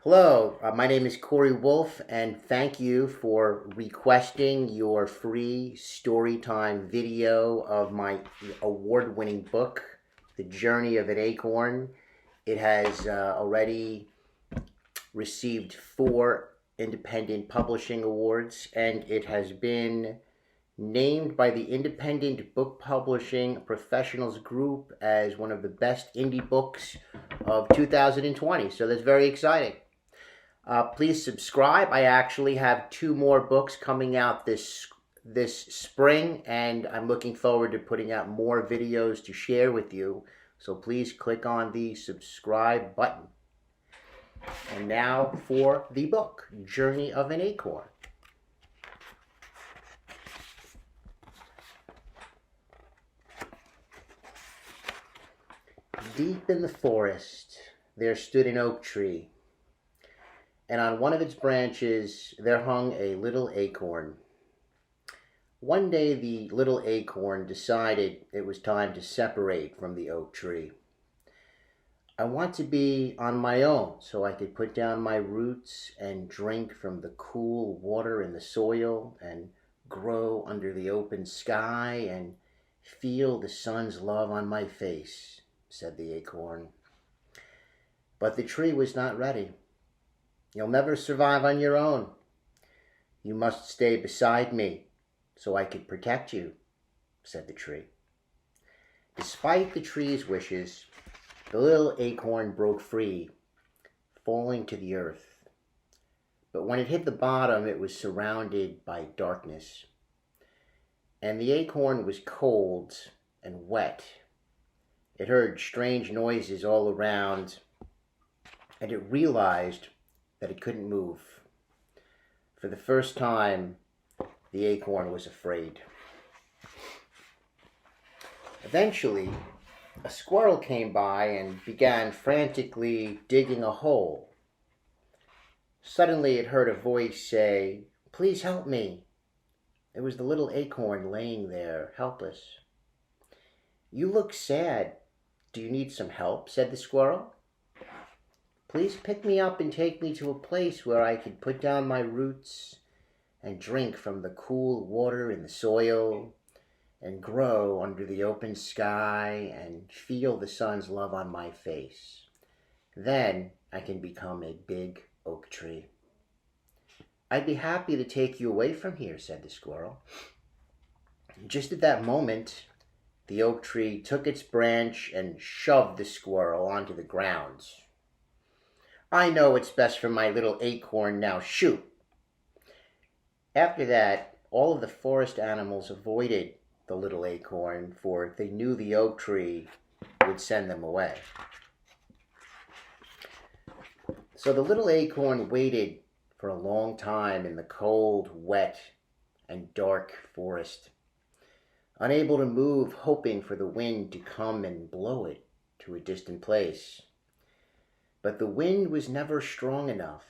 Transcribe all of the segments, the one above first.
Hello, my name is Corey Wolf, and thank you for requesting your free storytime video of my award winning book, The Journey of an Acorn. It has already received 4 independent publishing awards, and it has been named by the Independent Book Publishing Professionals Group as one of the best indie books of 2020. So that's very exciting. Please subscribe. I actually have 2 more books coming out this spring, and I'm looking forward to putting out more videos to share with you. So please click on the subscribe button. And now for the book, Journey of an Acorn. Deep in the forest, there stood an oak tree, and on one of its branches there hung a little acorn. One day the little acorn decided it was time to separate from the oak tree. I want to be on my own so I could put down my roots and drink from the cool water in the soil and grow under the open sky and feel the sun's love on my face, said the acorn. But the tree was not ready. You'll never survive on your own. You must stay beside me so I could protect you, said the tree. Despite the tree's wishes, the little acorn broke free, falling to the earth. But when it hit the bottom, it was surrounded by darkness. And the acorn was cold and wet. It heard strange noises all around, and it realized that it couldn't move. For the first time, the acorn was afraid. Eventually, a squirrel came by and began frantically digging a hole. Suddenly it heard a voice say, "Please help me." It was the little acorn laying there, helpless. "You look sad. Do you need some help?" said the squirrel. "Please pick me up and take me to a place where I can put down my roots and drink from the cool water in the soil and grow under the open sky and feel the sun's love on my face. Then I can become a big oak tree." "I'd be happy to take you away from here," said the squirrel. Just at that moment, the oak tree took its branch and shoved the squirrel onto the ground. "I know what's best for my little acorn, now shoot." After that, all of the forest animals avoided the little acorn, for they knew the oak tree would send them away. So the little acorn waited for a long time in the cold, wet, and dark forest, unable to move, hoping for the wind to come and blow it to a distant place. But the wind was never strong enough.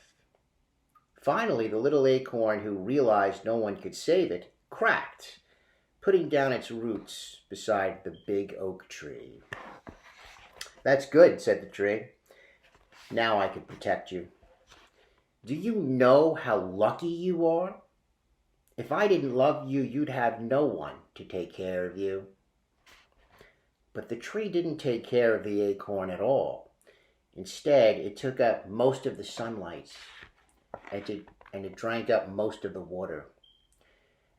Finally, the little acorn, who realized no one could save it, cracked, putting down its roots beside the big oak tree. "That's good," said the tree. "Now I can protect you. Do you know how lucky you are? If I didn't love you, you'd have no one to take care of you." But the tree didn't take care of the acorn at all. Instead, it took up most of the sunlight, and it drank up most of the water.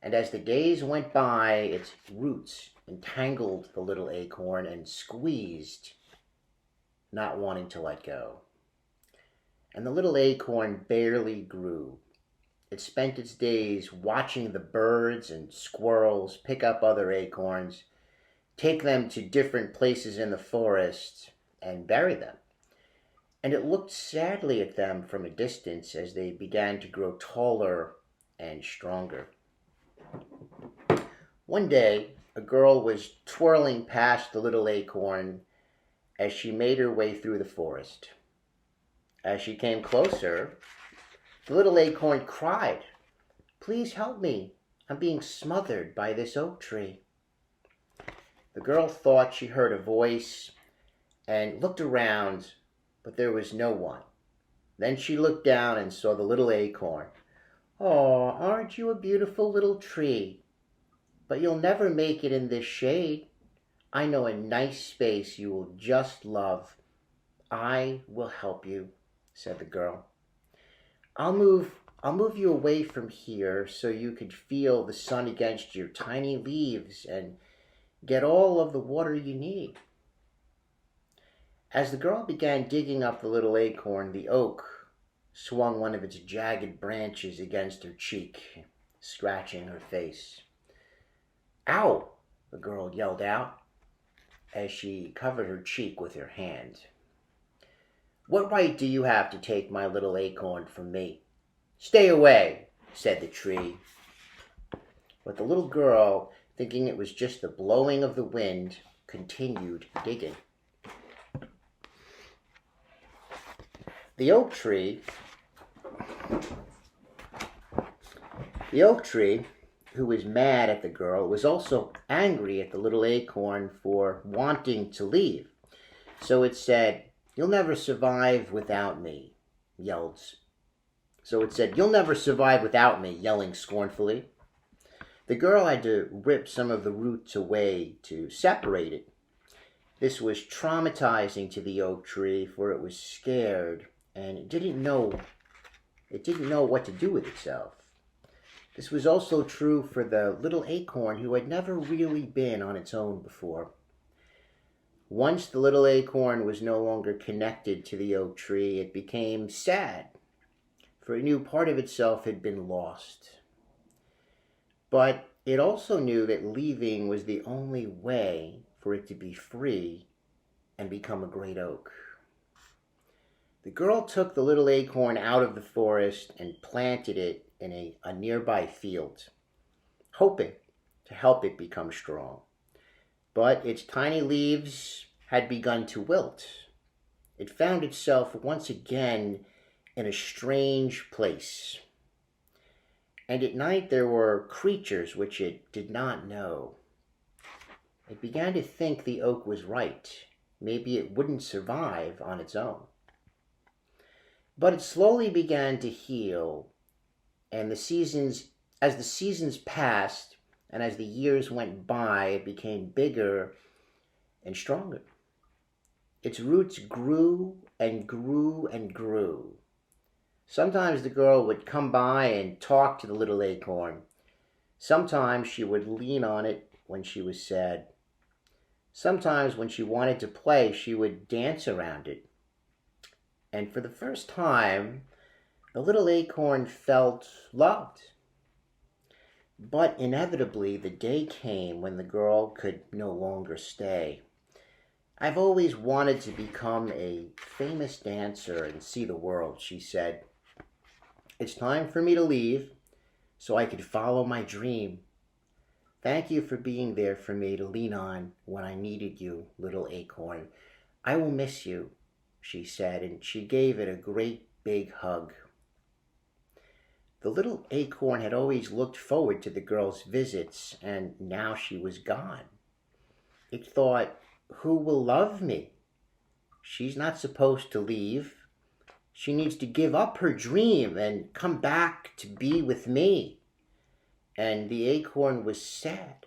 And as the days went by, its roots entangled the little acorn and squeezed, not wanting to let go. And the little acorn barely grew. It spent its days watching the birds and squirrels pick up other acorns, take them to different places in the forest, and bury them. And it looked sadly at them from a distance as they began to grow taller and stronger. One day, a girl was twirling past the little acorn as she made her way through the forest. As she came closer, the little acorn cried, "Please help me. I'm being smothered by this oak tree." The girl thought she heard a voice and looked around, but there was no one. Then she looked down and saw the little acorn. "Oh, aren't you a beautiful little tree? But you'll never make it in this shade. I know a nice space you will just love. I will help you," said the girl. I'll move you away from here so you could feel the sun against your tiny leaves and get all of the water you need." As the girl began digging up the little acorn, the oak swung one of its jagged branches against her cheek, scratching her face. "Ow!" the girl yelled out as she covered her cheek with her hand. "What right do you have to take my little acorn from me?" "Stay away," said the tree. But the little girl, thinking it was just the blowing of the wind, continued digging. The oak tree, who was mad at the girl, was also angry at the little acorn for wanting to leave. So it said, "You'll never survive without me," "You'll never survive without me," yelling scornfully. The girl had to rip some of the roots away to separate it. This was traumatizing to the oak tree, for it was scared and it didn't know what to do with itself. This was also true for the little acorn, who had never really been on its own before. Once the little acorn was no longer connected to the oak tree, it became sad, for it knew part of itself had been lost. But it also knew that leaving was the only way for it to be free and become a great oak. The girl took the little acorn out of the forest and planted it in a nearby field, hoping to help it become strong. But its tiny leaves had begun to wilt. It found itself once again in a strange place. And at night there were creatures which it did not know. It began to think the oak was right. Maybe it wouldn't survive on its own. But it slowly began to heal, and as the seasons passed and as the years went by, it became bigger and stronger. Its roots grew and grew and grew. Sometimes the girl would come by and talk to the little acorn. Sometimes she would lean on it when she was sad. Sometimes when she wanted to play, she would dance around it. And for the first time, the little acorn felt loved. But inevitably, the day came when the girl could no longer stay. "I've always wanted to become a famous dancer and see the world," she said. "It's time for me to leave so I could follow my dream. Thank you for being there for me to lean on when I needed you, little acorn. I will miss you," she said, and she gave it a great big hug. The little acorn had always looked forward to the girl's visits, and now she was gone. It thought, "Who will love me? She's not supposed to leave. She needs to give up her dream and come back to be with me." And the acorn was sad.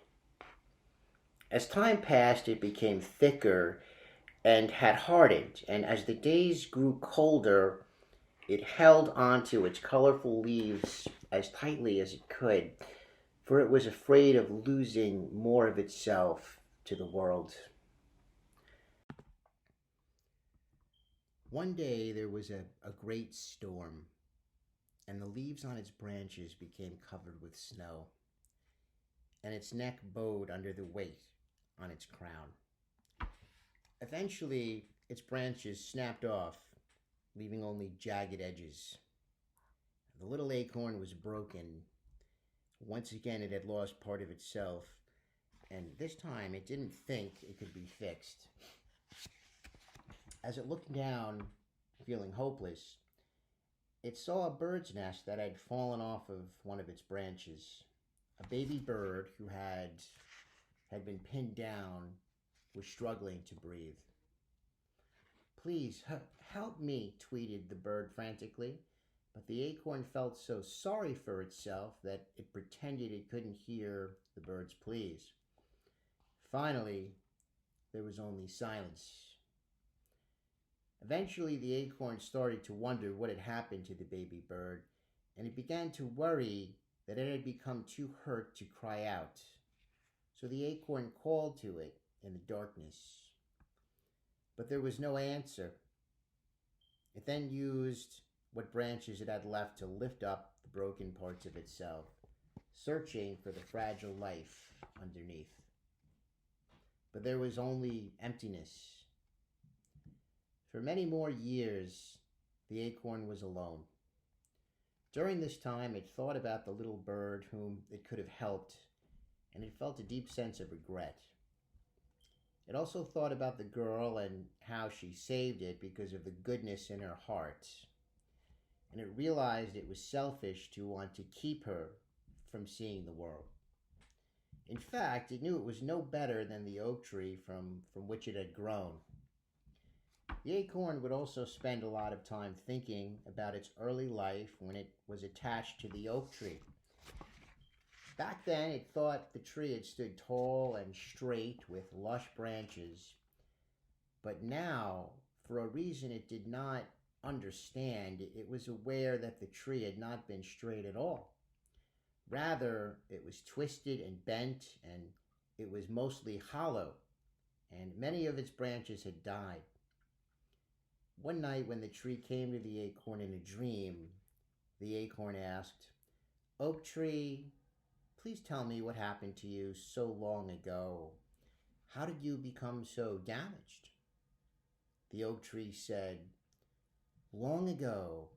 As time passed, it became thicker and had hardened, and as the days grew colder, it held onto its colorful leaves as tightly as it could, for it was afraid of losing more of itself to the world. One day there was a great storm, and the leaves on its branches became covered with snow, and its neck bowed under the weight on its crown. Eventually, its branches snapped off, leaving only jagged edges. The little acorn was broken. Once again, it had lost part of itself, and this time it didn't think it could be fixed. As it looked down, feeling hopeless, it saw a bird's nest that had fallen off of one of its branches. A baby bird who had been pinned down was struggling to breathe. please, help me, tweeted the bird frantically. But the acorn felt so sorry for itself that it pretended it couldn't hear the bird's pleas. Finally, there was only silence. Eventually, the acorn started to wonder what had happened to the baby bird, and it began to worry that it had become too hurt to cry out. So the acorn called to it in the darkness. But there was no answer. It then used what branches it had left to lift up the broken parts of itself, searching for the fragile life underneath. But there was only emptiness. For many more years, the acorn was alone. During this time, it thought about the little bird whom it could have helped, and it felt a deep sense of regret. It also thought about the girl and how she saved it because of the goodness in her heart. And it realized it was selfish to want to keep her from seeing the world. In fact, it knew it was no better than the oak tree from which it had grown. The acorn would also spend a lot of time thinking about its early life when it was attached to the oak tree. Back then, it thought the tree had stood tall and straight with lush branches. But now, for a reason it did not understand, it was aware that the tree had not been straight at all. Rather, it was twisted and bent, and it was mostly hollow, and many of its branches had died. One night when the tree came to the acorn in a dream, the acorn asked, "Oak tree, please tell me what happened to you so long ago. How did you become so damaged?" The oak tree said, "Long ago,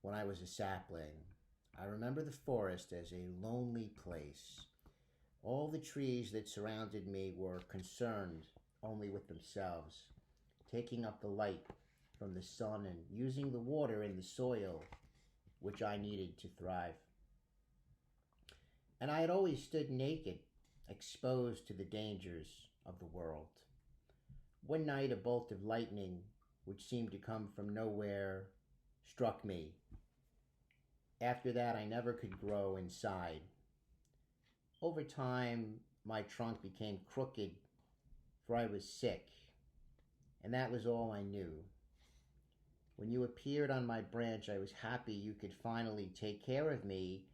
when I was a sapling, I remember the forest as a lonely place. All the trees that surrounded me were concerned only with themselves, taking up the light from the sun and using the water in the soil which I needed to thrive. And I had always stood naked, exposed to the dangers of the world. One night a bolt of lightning, which seemed to come from nowhere, struck me. After that I never could grow inside. Over time my trunk became crooked, for I was sick, and that was all I knew. When you appeared on my branch, I was happy you could finally take care of me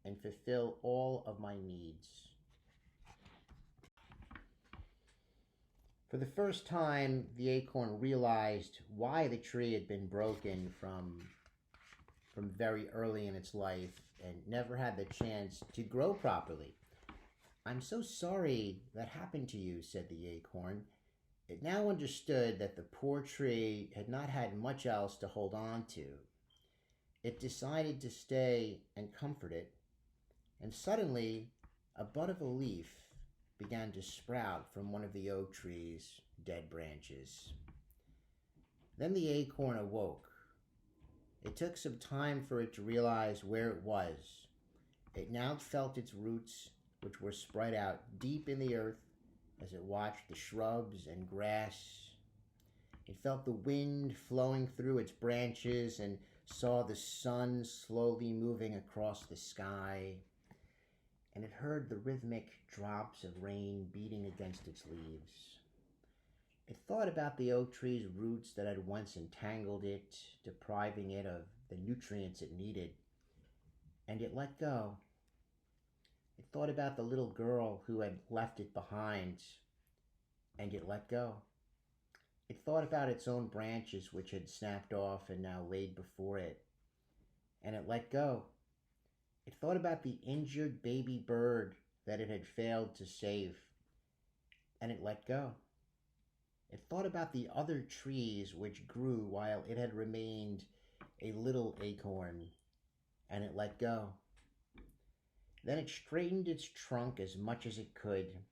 and fulfill all of my needs." For the first time, the acorn realized why the tree had been broken from very early in its life and never had the chance to grow properly. "I'm so sorry that happened to you," said the acorn. It now understood that the poor tree had not had much else to hold on to. It decided to stay and comfort it, and suddenly a bud of a leaf began to sprout from one of the oak tree's dead branches. Then the acorn awoke. It took some time for it to realize where it was. It now felt its roots, which were spread out deep in the earth, as it watched the shrubs and grass. It felt the wind flowing through its branches and saw the sun slowly moving across the sky. And it heard the rhythmic drops of rain beating against its leaves. It thought about the oak tree's roots that had once entangled it, depriving it of the nutrients it needed, and it let go. It thought about the little girl who had left it behind, and it let go. It thought about its own branches which had snapped off and now laid before it, and it let go. It thought about the injured baby bird that it had failed to save, and it let go. It thought about the other trees which grew while it had remained a little acorn, and it let go. Then it straightened its trunk as much as it could,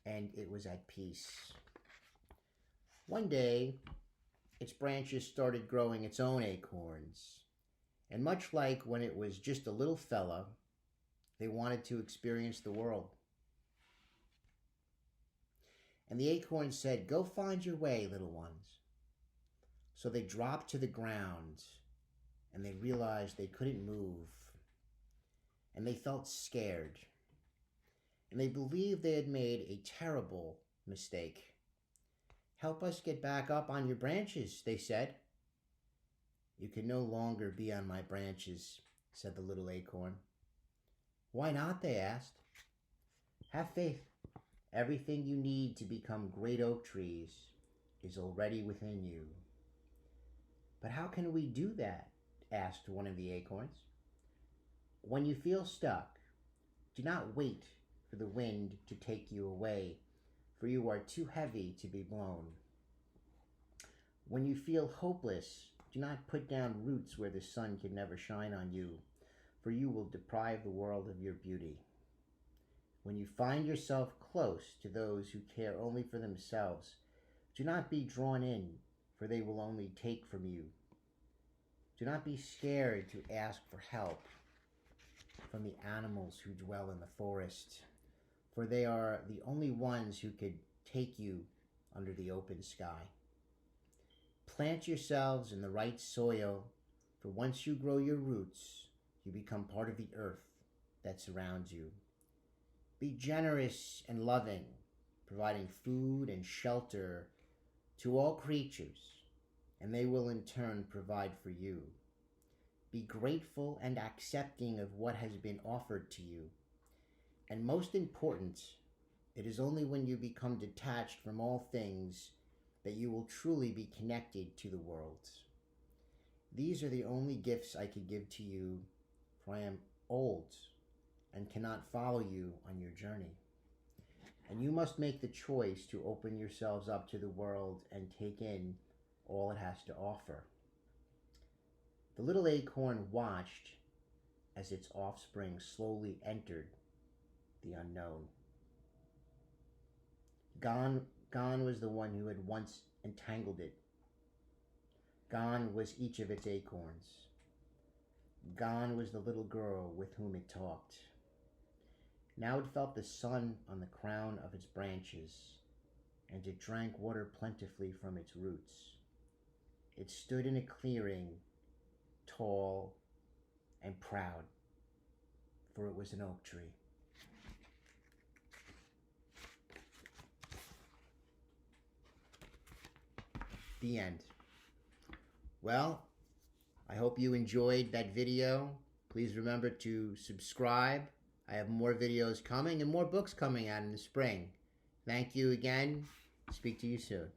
and it was at peace. One day, its branches started growing its own acorns, and much like when it was just a little fella, they wanted to experience the world. And the acorn said, "Go find your way, little ones. So they dropped to the ground and they realized they couldn't move. And they felt scared. And they believed they had made a terrible mistake. "Help us get back up on your branches," they said. "You can no longer be on my branches," said the little acorn. "Why not?" they asked. "Have faith. Everything you need to become great oak trees is already within you." "But how can we do that?" asked one of the acorns. "When you feel stuck, do not wait for the wind to take you away, for you are too heavy to be blown. When you feel hopeless, do not put down roots where the sun can never shine on you, for you will deprive the world of your beauty. When you find yourself close to those who care only for themselves, do not be drawn in, for they will only take from you. Do not be scared to ask for help from the animals who dwell in the forest, for they are the only ones who could take you under the open sky. Plant yourselves in the right soil, for once you grow your roots, you become part of the earth that surrounds you. Be generous and loving, providing food and shelter to all creatures, and they will in turn provide for you. Be grateful and accepting of what has been offered to you. And most important, it is only when you become detached from all things that you will truly be connected to the world. These are the only gifts I could give to you, for I am old and cannot follow you on your journey. And you must make the choice to open yourselves up to the world and take in all it has to offer." The little acorn watched as its offspring slowly entered the unknown. Gone was the one who had once entangled it. Gone was each of its acorns. Gone was the little girl with whom it talked. Now it felt the sun on the crown of its branches, and it drank water plentifully from its roots. It stood in a clearing, tall and proud, for it was an oak tree. The end. Well, I hope you enjoyed that video. Please remember to subscribe. I have more videos coming and more books coming out in the spring. Thank you again. Speak to you soon.